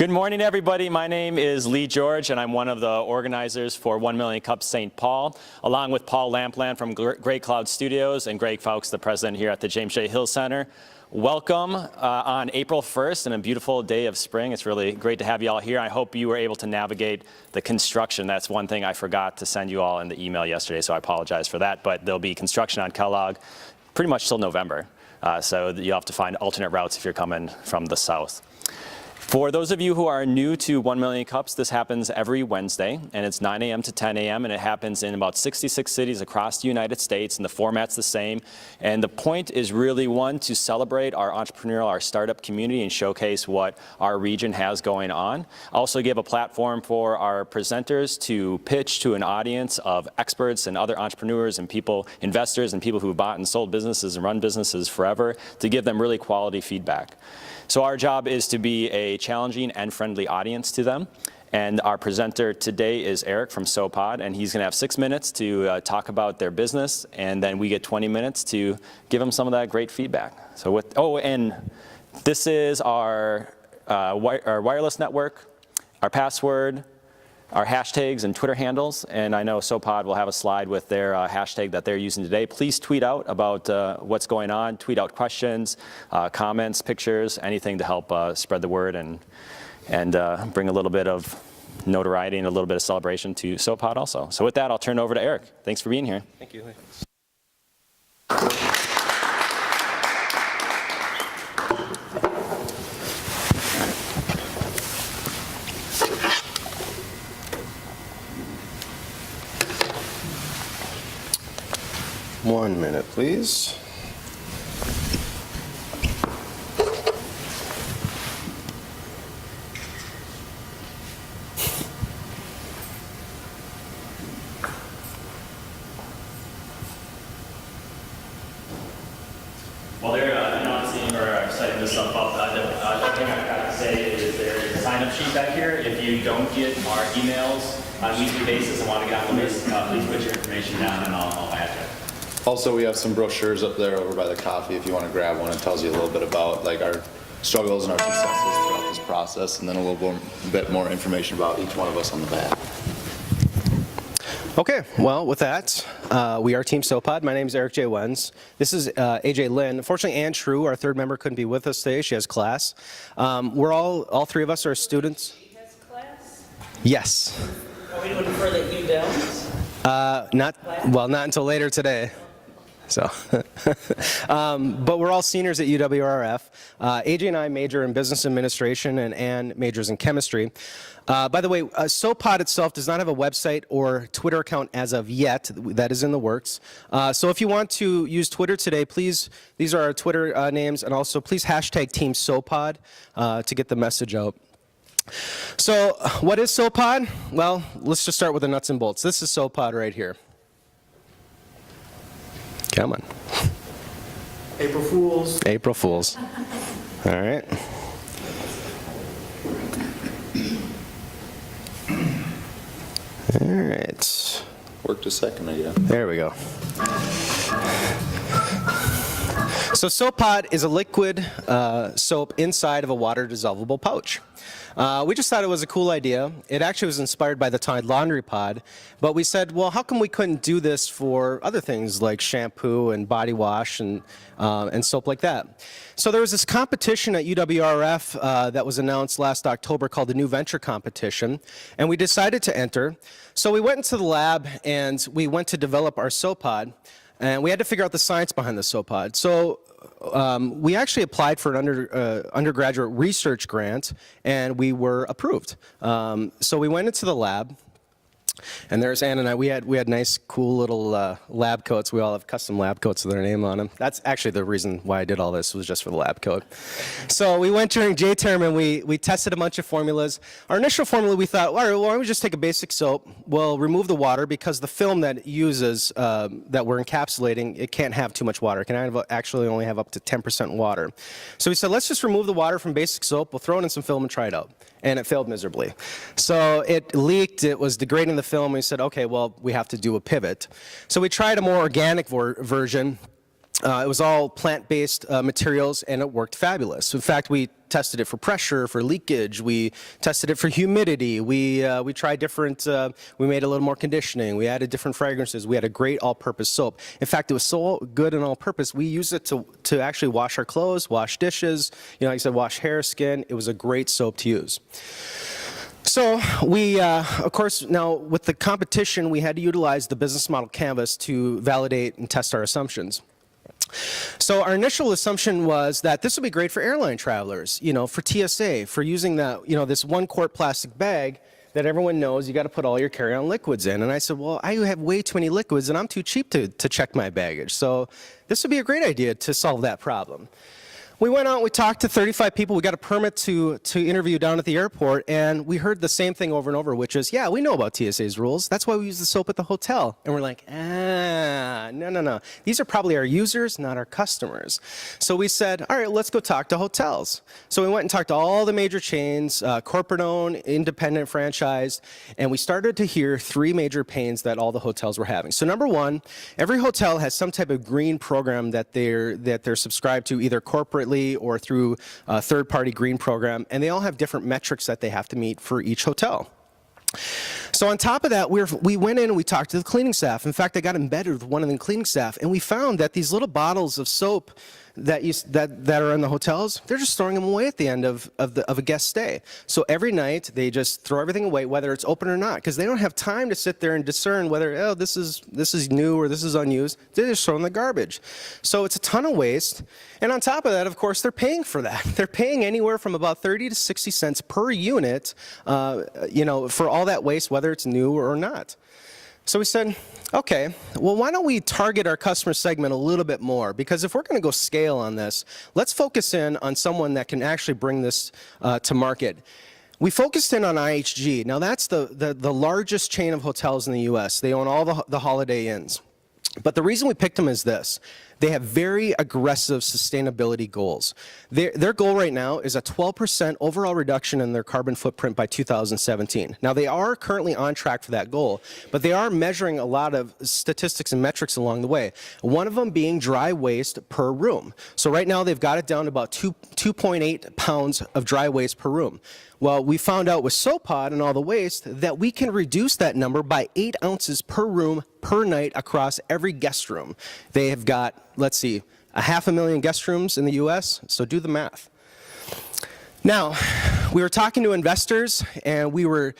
Good morning, everybody. My name is Lee George, and I'm one of the organizers for 1 Million Cups St. Paul, along with Paul Lampland from Great Cloud Studios and Greg Fowkes, the president here at the James J. Hill Center. Welcome on April 1st and a beautiful day of spring. It's really great to have you all here. I hope you were able to navigate the construction. That's one thing I forgot to send you all in the email yesterday, so I apologize for that. But there'll be construction on Kellogg pretty much till November. So you'll have to find alternate routes if you're coming from the south. For those of you who are new to 1 Million Cups, this happens every Wednesday, and it's 9 a.m. to 10 a.m., and it happens in about 66 cities across the United States, and the format's the same. And the point is really, one, to celebrate our entrepreneurial, our startup community and showcase what our region has going on. Also give a platform for our presenters to pitch to an audience of experts and other entrepreneurs and people, investors and people who bought and sold businesses and run businesses forever, to give them really quality feedback. So our job is to be a challenging and friendly audience to them. And our presenter today is Eric from SoPOD, and he's going to have 6 minutes to talk about their business, and then we get 20 minutes to give them some of that great feedback. So and this is our wireless network, our password, our hashtags and Twitter handles, and I know SoPOD will have a slide with their hashtag that they're using today. Please tweet out about what's going on, tweet out questions, comments, pictures, anything to help spread the word and bring a little bit of notoriety and a little bit of celebration to SoPOD also. So with that, I'll turn it over to Eric. Thanks for being here. Thank you. 1 minute, please. While they're announcing or setting this up, the thing I've got to say is there's a sign-up sheet back here. If you don't get our emails on a weekly basis and want to get on the list, please put your information down and I'll add you. Also, we have some brochures up there over by the coffee if you want to grab one. It tells you a little bit about like our struggles and our successes throughout this process, and then a little bit more information about each one of us on the back. Okay, well, with that, we are Team SoPOD. My name is Eric J. Wenz. This is AJ Lynn. Unfortunately, Ann True, our third member, couldn't be with us today. She has class. All three of us are students. She has class? Yes. Are we doing it for that you don't? Not until later today. So, but we're all seniors at UWRF. AJ and I major in business administration, and Ann majors in chemistry. By the way, SoPOD itself does not have a website or Twitter account as of yet. That is in the works. So if you want to use Twitter today, please, these are our Twitter names, and also please hashtag Team SoPOD to get the message out. So what is SoPOD? Well, let's just start with the nuts and bolts. This is SoPOD right here. Come on. April Fools. April Fools. All right. All right. Worked a second again. There we go. So SoPOD is a liquid soap inside of a water dissolvable pouch. We just thought it was a cool idea. It actually was inspired by the Tide Laundry Pod, but we said, well, how come we couldn't do this for other things like shampoo and body wash and soap like that? So there was this competition at UWRF that was announced last October called the New Venture Competition, and we decided to enter. So we went into the lab and we went to develop our SoPOD, and we had to figure out the science behind the SoPOD. So we actually applied for an undergraduate research grant, and we were approved. So we went into the lab, and there's Ann and I. We had nice, cool little lab coats. We all have custom lab coats with their name on them. That's actually the reason why I did all this, was just for the lab coat. So we went during J-term, and we tested a bunch of formulas. Our initial formula, we thought, all right, well, why don't we just take a basic soap? We'll remove the water, because the film that it uses, that we're encapsulating, it can't have too much water. It can actually only have up to 10% water. So we said, let's just remove the water from basic soap. We'll throw it in some film and try it out. And it failed miserably. So it leaked. It was degrading the film. We said, okay, well, we have to do a pivot. So we tried a more organic version. It was all plant-based materials, and it worked fabulous. In fact, we tested it for pressure, for leakage. We tested it for humidity. We tried different. We made a little more conditioning. We added different fragrances. We had a great all-purpose soap. In fact, it was so good and all-purpose. We used it to actually wash our clothes, wash dishes. Like I said, wash hair, skin. It was a great soap to use. So we, of course, now with the competition, we had to utilize the business model canvas to validate and test our assumptions. So our initial assumption was that this would be great for airline travelers, for TSA, for using that, this 1 quart plastic bag that everyone knows you got to put all your carry-on liquids in. And I said, well, I have way too many liquids and I'm too cheap to check my baggage. So this would be a great idea to solve that problem. We went out, we talked to 35 people, we got a permit to interview down at the airport, and we heard the same thing over and over, which is, yeah, we know about TSA's rules. That's why we use the soap at the hotel. And we're like, no. These are probably our users, not our customers. So we said, all right, let's go talk to hotels. So we went and talked to all the major chains, corporate-owned, independent, franchised, and we started to hear 3 major pains that all the hotels were having. So number 1, every hotel has some type of green program that they're subscribed to, either corporately or through a third-party green program, and they all have different metrics that they have to meet for each hotel. So on top of that, we went in and we talked to the cleaning staff. In fact, I got embedded with one of the cleaning staff, and we found that these little bottles of soap that are in the hotels, they're just throwing them away at the end of a guest stay. So every night they just throw everything away, whether it's open or not, because they don't have time to sit there and discern whether this is new or this is unused. They just throw in the garbage. So it's a ton of waste. And on top of that, of course, they're paying for that. They're paying anywhere from about 30 to 60 cents per unit, for all that waste, whether it's new or not. So we said, okay, well, why don't we target our customer segment a little bit more? Because if we're going to go scale on this, let's focus in on someone that can actually bring this to market. We focused in on IHG. Now, that's the largest chain of hotels in the U.S. They own all the Holiday Inns. But the reason we picked them is this. They have very aggressive sustainability goals. Their goal right now is a 12% overall reduction in their carbon footprint by 2017. Now, they are currently on track for that goal, but they are measuring a lot of statistics and metrics along the way, one of them being dry waste per room. So right now, they've got it down to about 2.8 pounds of dry waste per room. Well, we found out with SoPOD and all the waste that we can reduce that number by 8 ounces per room per night across every guest room. They have got, let's see, 500,000 guest rooms in the U.S., so do the math. Now, we were talking to investors, and we were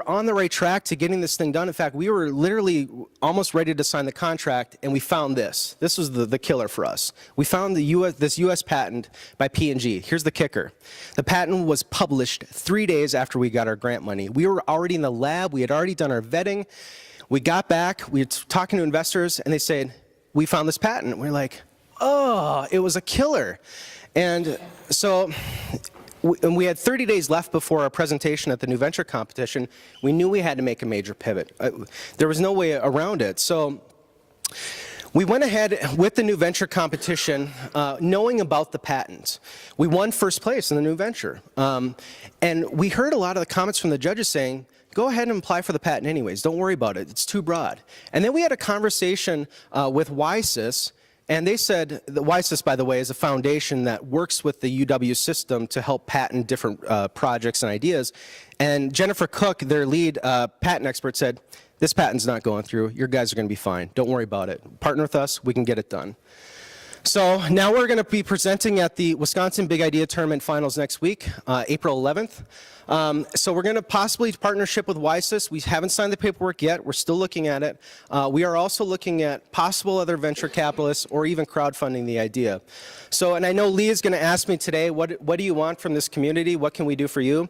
on the right track to getting this thing done. In fact, we were literally almost ready to sign the contract, and we found this. This was the killer for us. We found this U.S. patent by P&G. Here's the kicker. The patent was published 3 days after we got our grant money. We were already in the lab. We had already done our vetting. We got back. We were talking to investors, and they said, we found this patent. We're like, oh, it was a killer. And so we had 30 days left before our presentation at the New Venture competition. We knew we had to make a major pivot. There was no way around it. So we went ahead with the New Venture competition, knowing about the patent. We won first place in the New Venture. And we heard a lot of the comments from the judges saying, go ahead and apply for the patent anyways. Don't worry about it. It's too broad. And then we had a conversation with WISIS, and they said, the WISIS, by the way, is a foundation that works with the UW system to help patent different projects and ideas. And Jennifer Cook, their lead patent expert, said, this patent's not going through. Your guys are going to be fine. Don't worry about it. Partner with us. We can get it done. So now we're going to be presenting at the Wisconsin Big Idea Tournament Finals next week, April 11th. So we're going to possibly partnership with WISIS. We haven't signed the paperwork yet. We're still looking at it. We are also looking at possible other venture capitalists or even crowdfunding the idea. So, and I know Lee is going to ask me today, what do you want from this community? What can we do for you?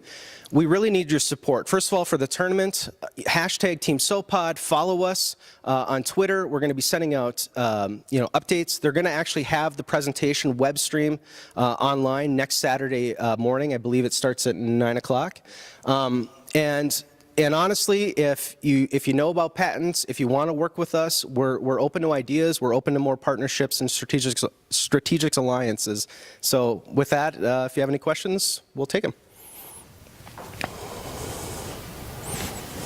We really need your support. First of all, for the tournament, hashtag Team SoPOD, follow us on Twitter. We're going to be sending out updates. They're going to actually have the presentation web stream online next Saturday morning. I believe it starts at 9 o'clock. And honestly, if you know about patents, if you want to work with us, we're open to ideas. We're open to more partnerships and strategic alliances. So with that, if you have any questions, we'll take them.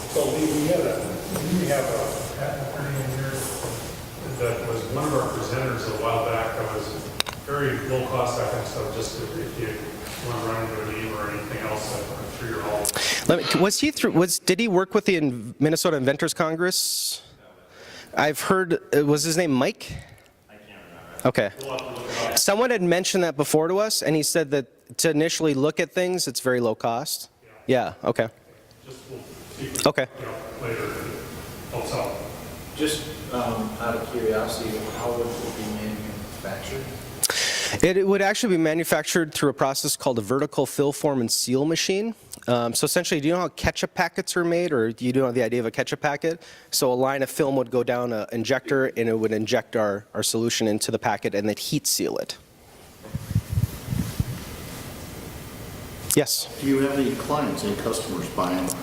So we have a patent attorney in here. Is that was one of our presenters a while back that was very low cost, that kind of stuff, just if you want to run into a game or anything else, I'm sure you're all. Did he work with the Minnesota Inventors Congress? I've heard, was his name Mike? I can't remember. Okay. Someone had mentioned that before to us, and he said that to initially look at things, it's very low cost. Yeah, okay. Just we'll see if Okay. later if it helps out. Just out of curiosity, how would it be manufactured? It would actually be manufactured through a process called a vertical fill, form, and seal machine. So essentially, do you know how ketchup packets are made, or do you know the idea of a ketchup packet? So a line of film would go down an injector, and it would inject our solution into the packet and then heat seal it. Yes? Do you have any clients, any customers buying? Would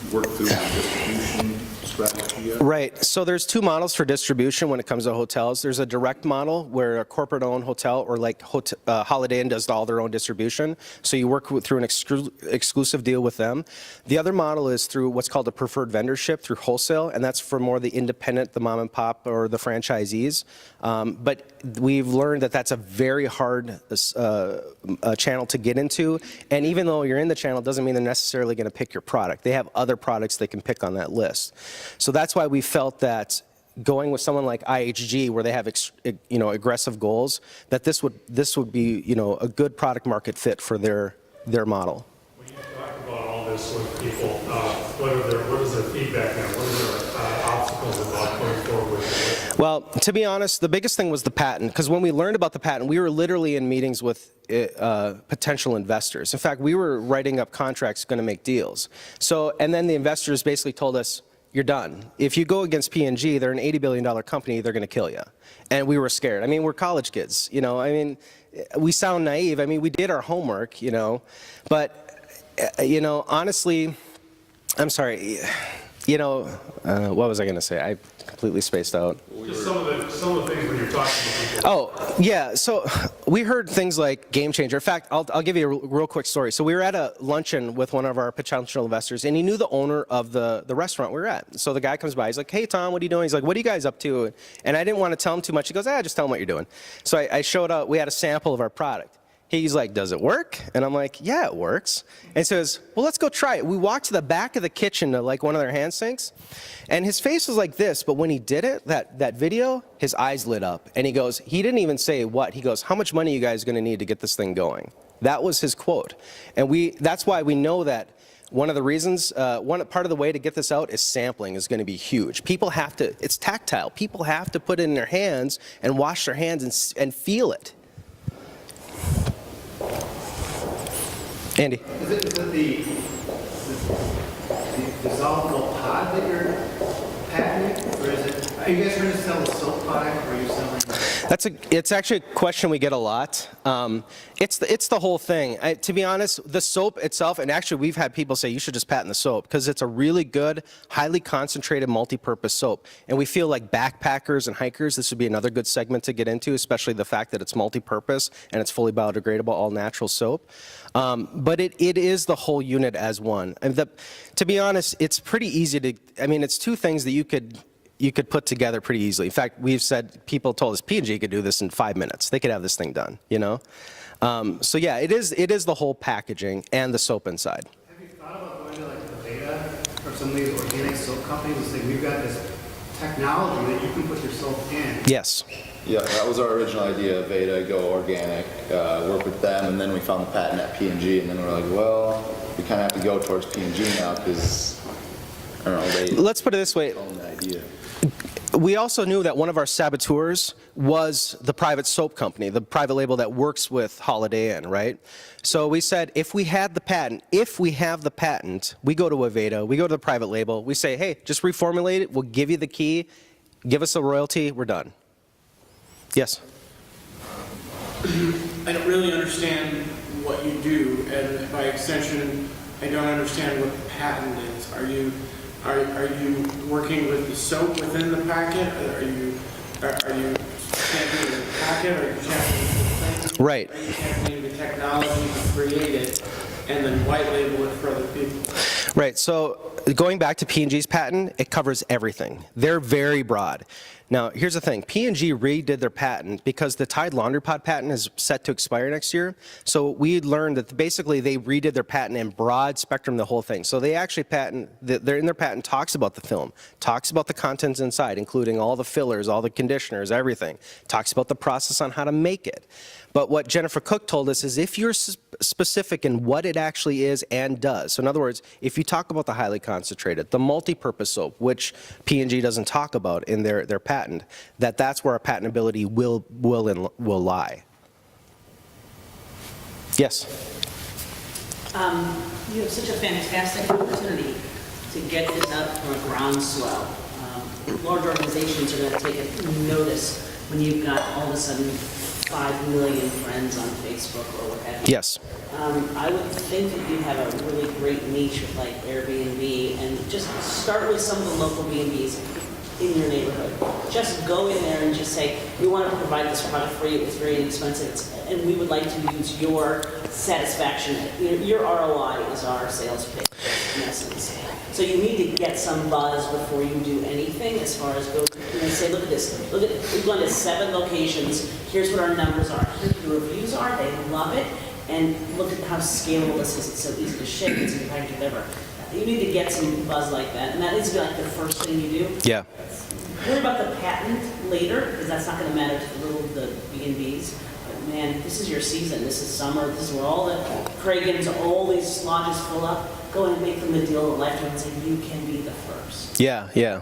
you work through the distribution strategy yet? Right. So there's two models for distribution when it comes to hotels. There's a direct model where a corporate-owned hotel or like Holiday Inn does all their own distribution. So you work through an exclusive deal with them. The other model is through what's called a preferred vendorship through wholesale, and that's for more the independent, the mom and pop, or the franchisees. But we've learned that that's a very hard channel to get into. And even though you're in the channel, doesn't mean they're necessarily going to pick your product. They have other products they can pick on that list. So that's why we felt that going with someone like IHG, where they have aggressive goals, that this would be a good product market fit for their model. When you talk about all this with people, what is their feedback now? What are their obstacles about going forward with it? Well, to be honest, the biggest thing was the patent, because when we learned about the patent, we were literally in meetings with potential investors. In fact, we were writing up contracts going to make deals. So, and then the investors basically told us, you're done. If you go against P&G, they're an $80 billion company, they're going to kill you. And we were scared. I mean, we're college kids, I mean, we sound naive. I mean, we did our homework, but, honestly, I'm sorry, what was I going to say? I completely spaced out. Just some of the things when you're talking to people. Oh, yeah, so we heard things like game changer. In fact, I'll give you a real quick story. So we were at a luncheon with one of our potential investors, and he knew the owner of the restaurant we were at. So the guy comes by, he's like, hey, Tom, what are you doing? He's like, what are you guys up to? And I didn't want to tell him too much. He goes, just tell him what you're doing. So I showed up, we had a sample of our product. He's like, does it work? And I'm like, yeah, it works. And he says, well, let's go try it. We walked to the back of the kitchen to like one of their hand sinks, and his face was like this, but when he did it, that video, his eyes lit up. And he goes, he didn't even say what. He goes, how much money are you guys gonna need to get this thing going? That was his quote. And that's why we know that one of the reasons, one part of the way to get this out is sampling is gonna be huge. People have to, it's tactile. People have to put it in their hands and wash their hands and feel it. Andy. Is it the dissolvable pod that you're patenting, or are you guys trying to sell a soap pod, or are you selling? It's actually a question we get a lot. It's the whole thing. To be honest, the soap itself, and actually we've had people say you should just patent the soap because it's a really good, highly concentrated, multi-purpose soap. And we feel like backpackers and hikers, this would be another good segment to get into, especially the fact that it's multi-purpose and it's fully biodegradable, all-natural soap. But it is the whole unit as one. And to be honest, it's pretty easy to. I mean, it's two things that you could put together pretty easily. In fact, we've said, people told us P&G could do this in 5 minutes. They could have this thing done, So yeah, it is the whole packaging and the soap inside. Have you thought about going to like the Veda or some of these organic soap companies and saying, we've got this technology that you can put your soap in? Yes. Yeah, that was our original idea, Veda, go organic, work with them, and then we found the patent at P&G, and then we're like, well, we kind of have to go towards P&G now because, I don't know, they Let's put it this way. own the idea. We also knew that one of our saboteurs was the private soap company, the private label that works with Holiday Inn, right? So we said, if we have the patent, we go to Aveda, we go to the private label, we say, hey, just reformulate it, we'll give you the key, give us a royalty, we're done. Yes? I don't really understand what you do, and by extension, I don't understand what the patent is. Are you working with the soap within the packet? Are you championing the packet? Are you championing the thing? Right. Are you championing the technology to create it and then white label it for other people? Right, so going back to P&G's patent, it covers everything. They're very broad. Now, here's the thing. P&G redid their patent because the Tide Laundry Pod patent is set to expire next year. So we learned that basically they redid their patent in broad spectrum, the whole thing. So they actually they're in their patent talks about the film, talks about the contents inside, including all the fillers, all the conditioners, everything. Talks about the process on how to make it. But what Jennifer Cook told us is if you're specific in what it actually is and does, so in other words, if you talk about the highly concentrated, the multi-purpose soap, which P&G doesn't talk about in their patent, that's where our patentability will lie. Yes? You have such a fantastic opportunity to get this out from a groundswell. Large organizations are going to take notice when you've got all of a sudden 5 million friends on Facebook or what have you. Yes. I would think that you have a really great niche with like Airbnb, and just start with some of the local B&Bs in your neighborhood. Just go in there and just say, we want to provide this product for you, it's very inexpensive, and we would like to use your satisfaction. Your ROI is our sales pitch, in essence. So you need to get some buzz before you do anything as far as go, say, look at this, we've gone to 7 locations, here's what our numbers are, here's what the reviews are, they love it, and look at how scalable this is, it's so easy to ship, it's easy to package, whatever. You need to get some buzz like that, and that needs to be like the first thing you do. Yeah. Worry about the patent later, because that's not going to matter to the B&Bs. But man, this is your season. This is summer. This is where all the Craigens, all these lodges fill up. Go and make them the deal of a lifetime and say you can be the first. Yeah, yeah.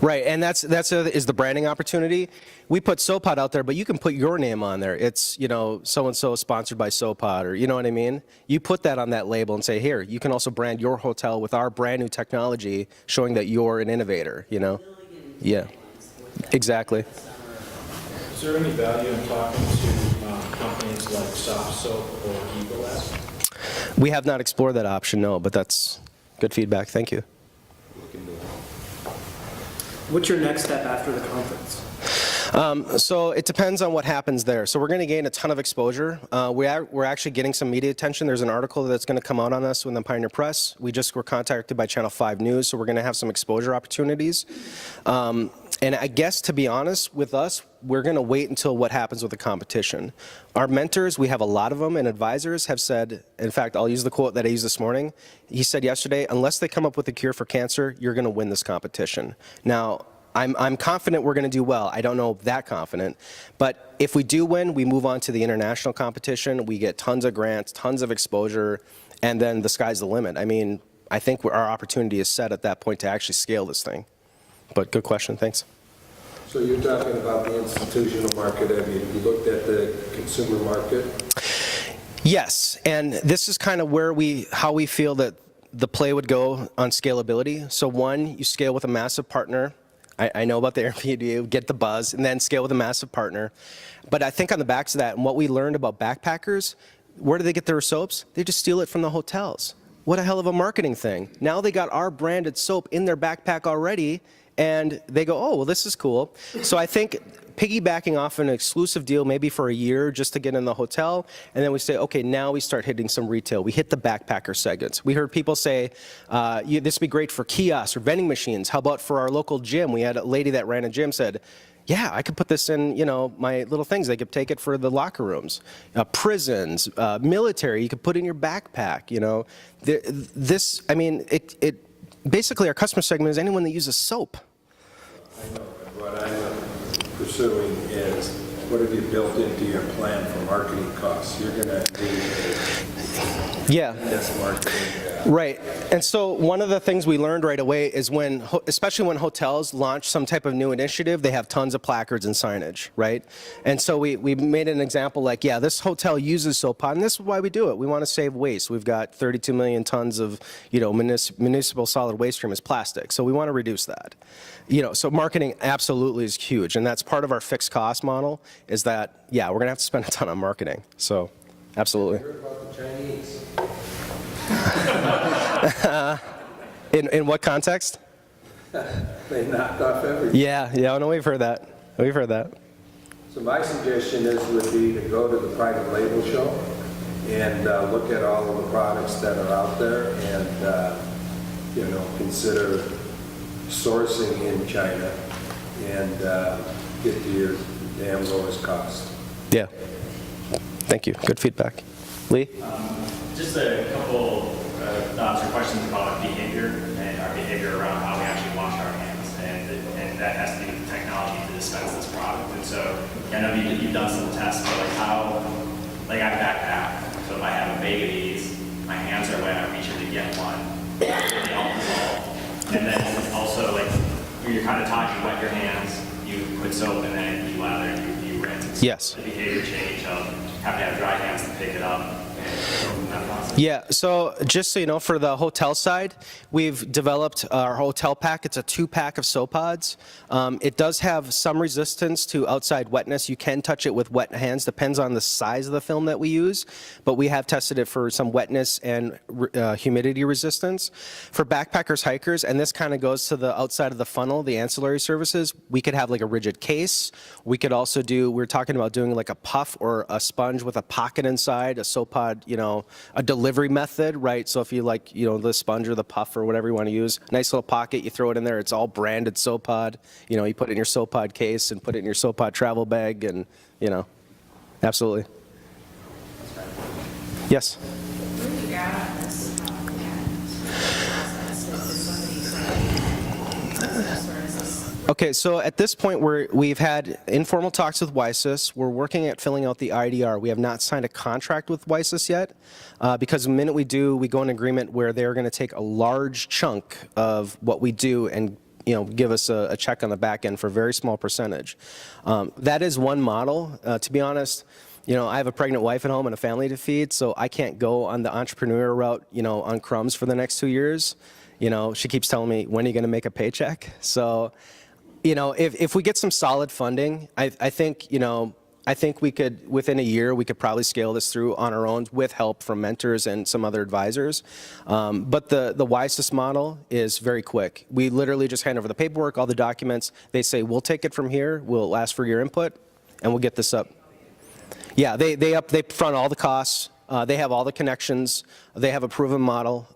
Right, and that's is the branding opportunity. We put SoPOD out there, but you can put your name on there. It's, so-and-so sponsored by SoPOD, or you know what I mean? You put that on that label and say, here, you can also brand your hotel with our brand new technology showing that you're an innovator, Yeah, exactly. Is there any value in talking to companies like SoftSoap or Ecolab? We have not explored that option, no, but that's good feedback. Thank you. What's your next step after the conference? So it depends on what happens there. So we're going to gain a ton of exposure. We're actually getting some media attention. There's an article that's going to come out on us with the Pioneer Press. We just were contacted by Channel 5 News, so we're going to have some exposure opportunities. And I guess, to be honest with us, we're going to wait until what happens with the competition. Our mentors, we have a lot of them, and advisors have said, in fact, I'll use the quote that I used this morning. He said yesterday, unless they come up with a cure for cancer, you're going to win this competition. Now, I'm confident we're going to do well. I don't know that confident. But if we do win, we move on to the international competition. We get tons of grants, tons of exposure, and then the sky's the limit. I mean, I think our opportunity is set at that point to actually scale this thing. But good question, thanks. So you're talking about the institutional market. Have you looked at the consumer market? Yes, and this is kind of how we feel that the play would go on scalability. So one, you scale with a massive partner. I know about the Airbnb, get the buzz, and then scale with a massive partner. But I think on the backs of that, and what we learned about backpackers, where do they get their soaps? They just steal it from the hotels. What a hell of a marketing thing. Now they got our branded soap in their backpack already, and they go, oh, well, this is cool. So I think piggybacking off an exclusive deal maybe for a year just to get in the hotel, and then we say, okay, now we start hitting some retail. We hit the backpacker segments. We heard people say, this would be great for kiosks or vending machines. How about for our local gym? We had a lady that ran a gym said, yeah, I could put this in, my little things. They could take it for the locker rooms. Prisons, military, you could put in your backpack, basically our customer segment is anyone that uses soap. I know, but what I'm pursuing is, what have you built into your plan for marketing costs? You're going to need this marketing. Right. And so one of the things we learned right away is especially when hotels launch some type of new initiative, they have tons of placards and signage, right? And so we made an example like, yeah, this hotel uses SoPOD, and this is why we do it. We want to save waste. We've got 32 million tons of, municipal solid waste stream as plastic. So we want to reduce that. So marketing absolutely is huge. And that's part of our fixed cost model is that, yeah, we're going to have to spend a ton on marketing. So absolutely. Heard about the Chinese? In what context? They knocked off everything. Yeah, no, we've heard that. So my suggestion would be to go to the private label show and look at all of the products that are out there and consider sourcing in China and get to your damn lowest cost. Yeah. Thank you. Good feedback. Lee? Just a couple thoughts or questions about behavior and our behavior around how we actually wash our hands. And that has to do with the technology to dispense this product. And so I know you've done some tests, but like how, like I backpack. So if I have a bag of these, my hands are wet, I reach in to get one. They all dissolve. And then also like you're kind of talking, you wet your hands, you put soap and then you lather and you rinse. Yes. The behavior change of having to have dry hands to pick it up. Yeah, so just so you know, for the hotel side, we've developed our hotel pack. It's a 2-pack of SoPODs. It does have some resistance to outside wetness. You can touch it with wet hands, depends on the size of the film that we use, but we have tested it for some wetness and humidity resistance. For backpackers, hikers, and this kind of goes to the outside of the funnel, the ancillary services, we could have like a rigid case. We could also do, we're talking about doing like a puff or a sponge with a pocket inside, a SoPOD, a delivery method, right? So if you like, the sponge or the puff or whatever you want to use, nice little pocket, you throw it in there, it's all branded SoPOD. You put it in your SoPOD case and put it in your SoPOD travel bag and, absolutely. Yes? Where do you got on this process? Is somebody Okay, so at this point, we've had informal talks with WISIS. We're working at filling out the IDR. We have not signed a contract with WISIS yet, because the minute we do, we go in agreement where they're going to take a large chunk of what we do and give us a check on the back end for a very small percentage. That is one model. To be honest, I have a pregnant wife at home and a family to feed, so I can't go on the entrepreneur route, on crumbs for the next 2 years. She keeps telling me, when are you going to make a paycheck? So, if we get some solid funding, I think we could, within a year, we could probably scale this through on our own with help from mentors and some other advisors. But the WISIS model is very quick. We literally just hand over the paperwork, all the documents. They say, we'll take it from here, we'll ask for your input, and we'll get this up. Yeah, they front all the costs. They have all the connections. They have a proven model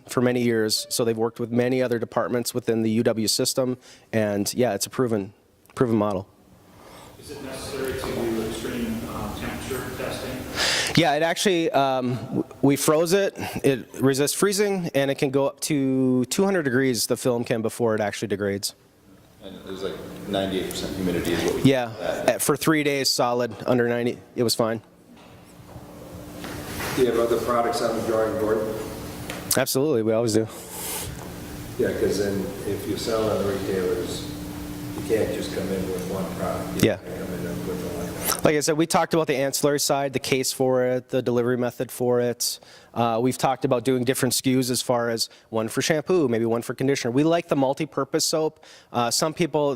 for many years, so they've worked with many other departments within the UW system, and yeah, it's a proven model. Is it necessary to do extreme temperature testing? Yeah, it actually, we froze it. It resists freezing, and it can go up to 200 degrees, the film can, before it actually degrades. And it was like 98% humidity is what we Yeah, for 3 days solid, under 90, it was fine. Do you have other products on the drawing board? Absolutely, we always do. Yeah, because then if you sell on retailers, you can't just come in with one product. You Yeah. have to come in with a line. Like I said, we talked about the ancillary side, the case for it, the delivery method for it. We've talked about doing different SKUs as far as one for shampoo, maybe one for conditioner. We like the multi-purpose soap. Some people,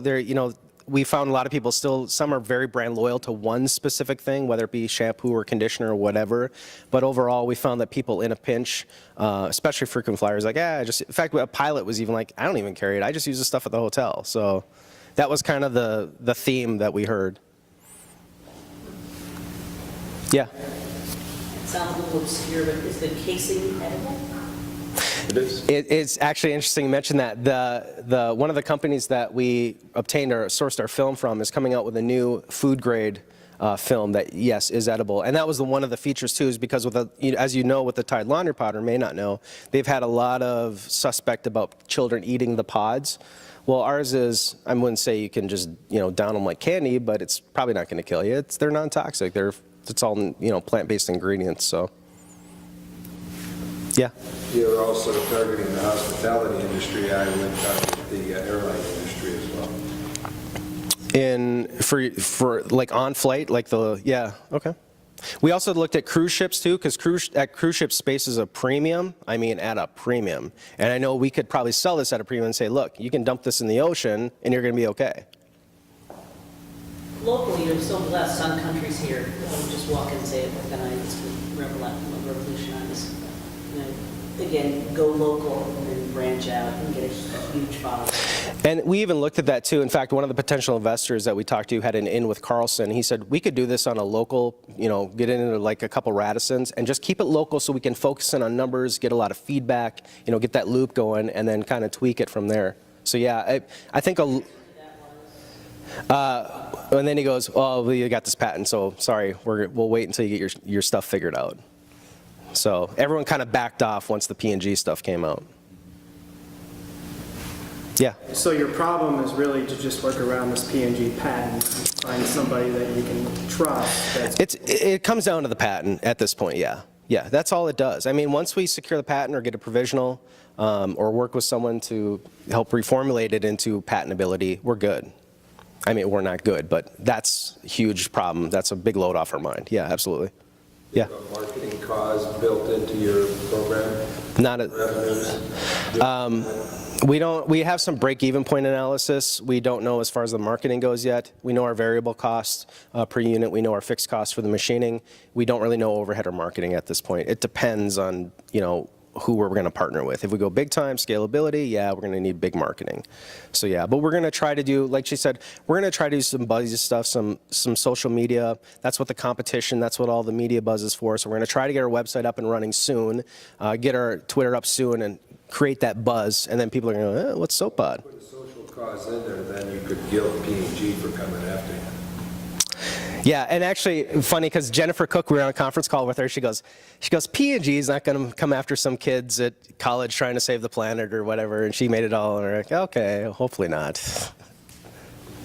we found a lot of people still, some are very brand loyal to one specific thing, whether it be shampoo or conditioner or whatever. But overall, we found that people in a pinch, especially frequent flyers, like, in fact, a pilot was even like, I don't even carry it. I just use the stuff at the hotel. So that was kind of the theme that we heard. Yeah. It sounds a little obscure, but is the casing edible? It is. It's actually interesting you mention that. One of the companies that we obtained or sourced our film from is coming out with a new food grade film that, yes, is edible. And that was one of the features too, is because with as you know, with the Tide laundry pod, or may not know, they've had a lot of suspect about children eating the pods. Well, ours is, I wouldn't say you can just down them like candy, but it's probably not going to kill you. They're non-toxic. It's all plant-based ingredients. So. Yeah. You're also targeting the hospitality industry. I would target the airline industry as well. For like on flight, like okay. We also looked at cruise ships too, because cruise ship space is a premium. I mean, at a premium. And I know we could probably sell this at a premium and say, look, you can dump this in the ocean and you're going to be okay. Locally, you're so blessed. Some countries here will just walk in and say, "We're going to revolutionize, again, go local and then branch out and get a huge following. And we even looked at that too. In fact, one of the potential investors that we talked to had an in with Carlson. He said, we could do this on a local, get into like a couple Radissons and just keep it local so we can focus in on numbers, get a lot of feedback, get that loop going and then kind of tweak it from there. So yeah, I think and then he goes, oh, well, you got this patent, so sorry, we'll wait until you get your stuff figured out. So everyone kind of backed off once the P&G stuff came out. Yeah. So your problem is really to just work around this P&G patent, find somebody that you can trust. It comes down to the patent at this point, yeah. Yeah, that's all it does. I mean, once we secure the patent or get a provisional or work with someone to help reformulate it into patentability, we're good. I mean, we're not good, but that's a huge problem. That's a big load off our mind. Yeah, absolutely. Yeah. Marketing costs built into your program? Not a, we have some break-even point analysis. We don't know as far as the marketing goes yet. We know our variable cost per unit. We know our fixed cost for the machining. We don't really know overhead or marketing at this point. It depends on, who we're going to partner with. If we go big time, scalability, yeah, we're going to need big marketing. So yeah, but we're going to try to do, like she said, we're going to try to do some buzzy stuff, some social media. That's what the competition, that's what all the media buzz is for. So we're going to try to get our website up and running soon, get our Twitter up soon and create that buzz. And then people are going to go, what's SoPOD? Put a social cause in there, then you could guilt P&G for coming after you. Yeah, and actually, funny because Jennifer Cook, we were on a conference call with her. She goes, P&G is not going to come after some kids at college trying to save the planet or whatever. And she made it all, and we're like, okay, hopefully not.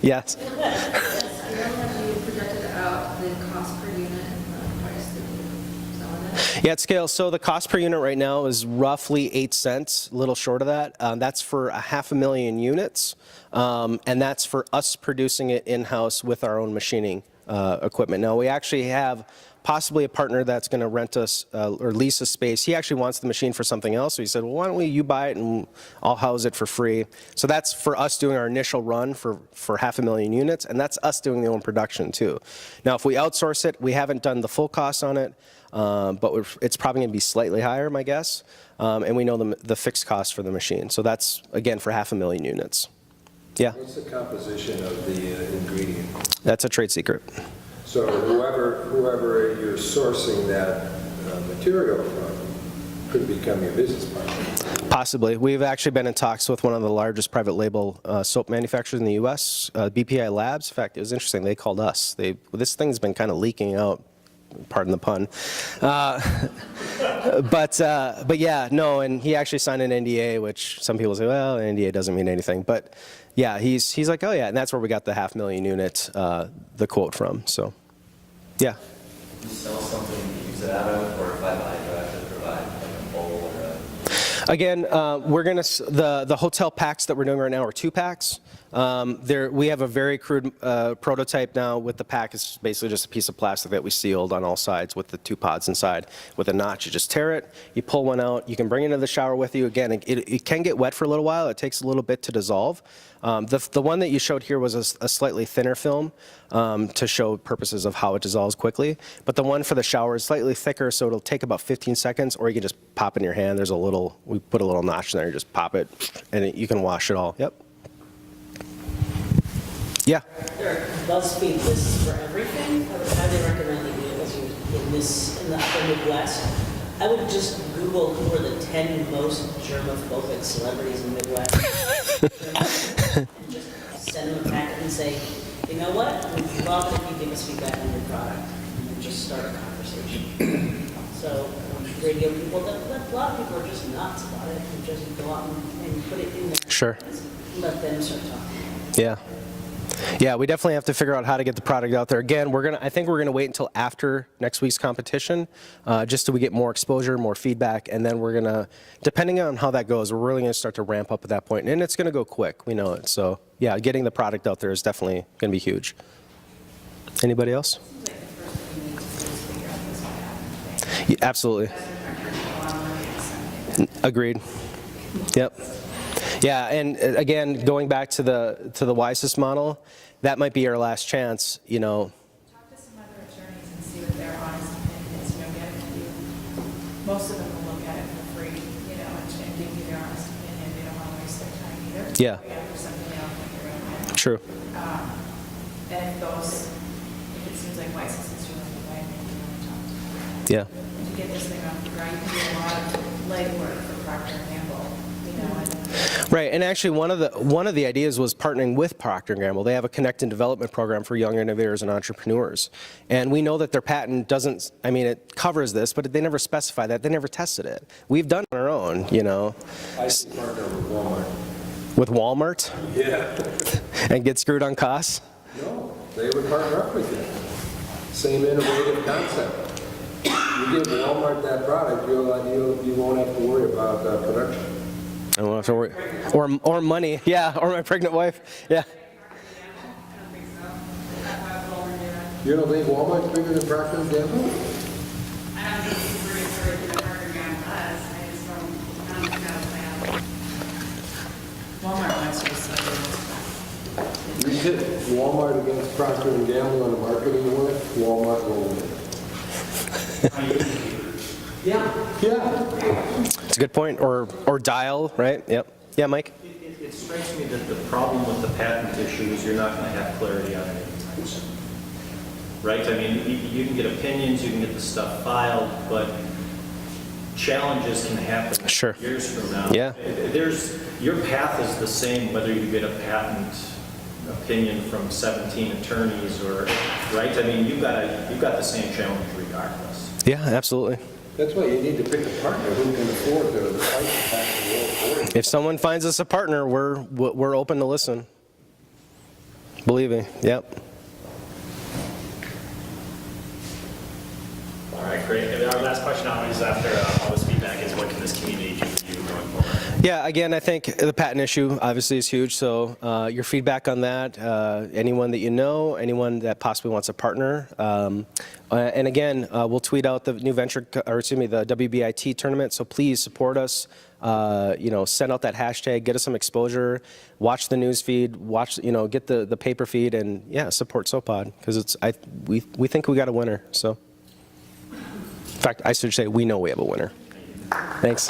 Yes. I don't have you projected out the cost per unit and the price that you're selling it. Yeah, at scale. So the cost per unit right now is roughly 8 cents, a little short of that. That's for 500,000 units, and that's for us producing it in-house with our own machining equipment. Now, we actually have possibly a partner that's going to rent us or lease a space. He actually wants the machine for something else, so he said, well, why don't you buy it and I'll house it for free. So that's for us doing our initial run for 500,000 units, and that's us doing the own production too. Now, if we outsource it, we haven't done the full cost on it, but it's probably going to be slightly higher, my guess, and we know the fixed cost for the machine. So that's, again, for 500,000 units. Yeah. What's the composition of the ingredient? That's a trade secret. So whoever you're sourcing that material from could become your business partner. Possibly. We've actually been in talks with one of the largest private label soap manufacturers in the U.S., BPI Labs. In fact, it was interesting. They called us. This thing's been kind of leaking out. Pardon the pun. But yeah, no, and he actually signed an NDA, which some people say, well, an NDA doesn't mean anything. But yeah, he's like, oh yeah, and that's where we got the 500,000 unit, the quote from. So, yeah. You sell something to use it out of, or if I buy it, do I have to provide like a bowl or a... Again, we're going to, the hotel packs that we're doing right now are 2-packs. We have a very crude prototype now with the pack. It's basically just a piece of plastic that we sealed on all sides with the 2 pods inside. With a notch, you just tear it, you pull one out, you can bring it into the shower with you. Again, it can get wet for a little while. It takes a little bit to dissolve. The one that you showed here was a slightly thinner film to show purposes of how it dissolves quickly. But the one for the shower is slightly thicker, so it'll take about 15 seconds, or you can just pop in your hand. We put a little notch in there, you just pop it, and you can wash it all. Yep. Yeah. There are BuzzFeed lists for everything. I would highly recommend that you, as you in the upper Midwest, I would just Google who are the 10 most germophobic celebrities in the Midwest. And just send them a packet and say, you know what? We'd love it if you give us feedback on your product. And then just start a conversation. So radio people, a lot of people are just nuts about it. You just go out and put it in there. Sure. Let them start talking. Yeah. Yeah, we definitely have to figure out how to get the product out there. Again, I think we're gonna wait until after next week's competition, just so we get more exposure, more feedback, and then we're gonna, depending on how that goes, we're really gonna start to ramp up at that point, and it's gonna go quick. We know it. So yeah, getting the product out there is definitely gonna be huge. Anybody else? Yeah, absolutely. Agreed. Yep. Yeah, and again, going back to the WISIS model, that might be our last chance, Talk to some other attorneys and see what their honest opinion is, get a few. Most of them will look at it for free, Yeah. For something else that you're gonna have. True. And if it seems like Weiss is doing the right thing, you want to talk to them. Yeah. To get this thing off the ground, you can do a lot of legwork for Procter & Gamble, you know, and Right, and actually one of the ideas was partnering with Procter & Gamble. They have a Connect and Development program for young innovators and entrepreneurs. And we know that their patent doesn't, I mean, it covers this, but they never specify that. They never tested it. We've done it on our own, you know. I partner with Walmart. With Walmart? Yeah. And get screwed on costs? No, they would partner up with you. Same innovative concept. You give Walmart that product, you won't have to worry about production. I don't have to worry. Or money, yeah, or my pregnant wife, yeah. You don't think Walmart's bigger than Procter & Gamble? I don't think it's really sort of the Procter & Gamble does. I just don't know. Walmart wants to sell You hit Walmart against Procter & Gamble on a marketing war, Walmart will win. Yeah. Yeah. It's a good point, or Dial, right? Yep. Yeah, Mike? It strikes me that the problem with the patent issue is you're not going to have clarity on it anytime soon. Right? I mean, you can get opinions, you can get the stuff filed, but challenges can happen Sure. years from now. Yeah. Your path is the same whether you get a patent opinion from 17 attorneys or, right? I mean, you've got the same challenge regardless. Yeah, absolutely. That's why you need to pick a partner who can afford to fight the patent war for you. If someone finds us a partner, we're open to listen. Believe me, yep. All right, great. And our last question always after all this feedback is, what can this community do for you going forward? Yeah, again, I think the patent issue obviously is huge, so your feedback on that, anyone that you know, anyone that possibly wants a partner, and again, we'll tweet out the new the WBIT tournament, so please support us, send out that hashtag, get us some exposure, watch the news feed, get the paper feed, and yeah, support SoPOD, because we think we got a winner, so. In fact, I should say we know we have a winner. Thanks.